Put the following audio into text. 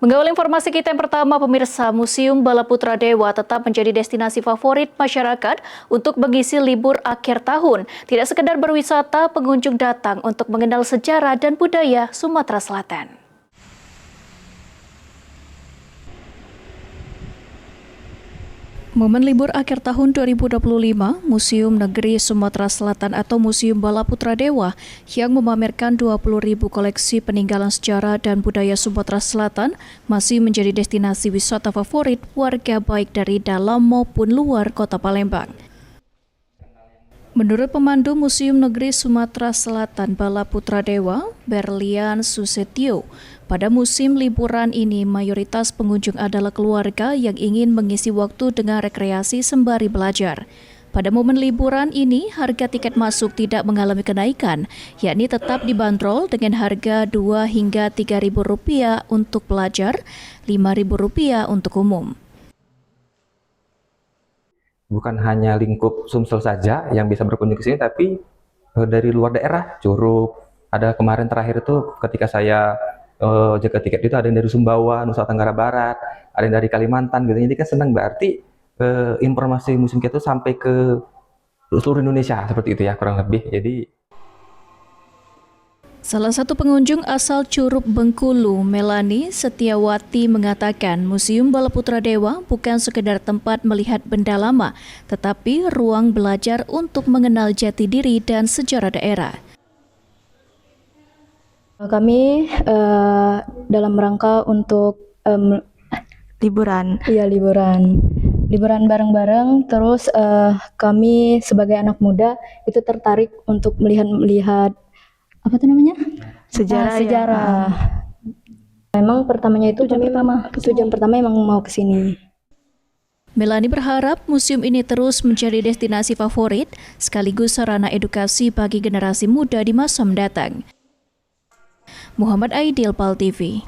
Mengawali informasi kita yang pertama, pemirsa, Museum Bala Putra Dewa tetap menjadi destinasi favorit masyarakat untuk mengisi libur akhir tahun. Tidak sekedar berwisata, pengunjung datang untuk mengenal sejarah dan budaya Sumatera Selatan. Momen libur akhir tahun 2025, Museum Negeri Sumatera Selatan atau Museum Bala Putra Dewa yang memamerkan 20.000 koleksi peninggalan sejarah dan budaya Sumatera Selatan masih menjadi destinasi wisata favorit warga baik dari dalam maupun luar kota Palembang. Menurut pemandu Museum Negeri Sumatera Selatan Bala Putra Dewa, Berlian Susetio, pada musim liburan ini mayoritas pengunjung adalah keluarga yang ingin mengisi waktu dengan rekreasi sembari belajar. Pada momen liburan ini, harga tiket masuk tidak mengalami kenaikan, yakni tetap dibanderol dengan harga Rp2 hingga Rp3.000 untuk pelajar, Rp5.000 untuk umum. Bukan hanya lingkup Sumsel saja yang bisa berkunjung ke sini, tapi dari luar daerah, Curup. Ada kemarin terakhir itu ketika saya jaga tiket itu ada yang dari Sumbawa, Nusa Tenggara Barat, ada yang dari Kalimantan gitu. Jadi kan senang, berarti informasi museum kita itu sampai ke seluruh Indonesia seperti itu ya, kurang lebih. Jadi salah satu pengunjung asal Curup Bengkulu, Melani Setiawati, mengatakan Museum Bala Putra Dewa bukan sekedar tempat melihat benda lama, tetapi ruang belajar untuk mengenal jati diri dan sejarah daerah. Kami dalam rangka untuk liburan. Iya, liburan bareng-bareng. Terus kami sebagai anak muda itu tertarik untuk melihat apa itu namanya? Sejarah. Ya. Memang pertamanya itu tujuan pertama emang mau ke sini. Melani berharap museum ini terus menjadi destinasi favorit sekaligus sarana edukasi bagi generasi muda di masa mendatang. Muhammad Aidil, PAL TV.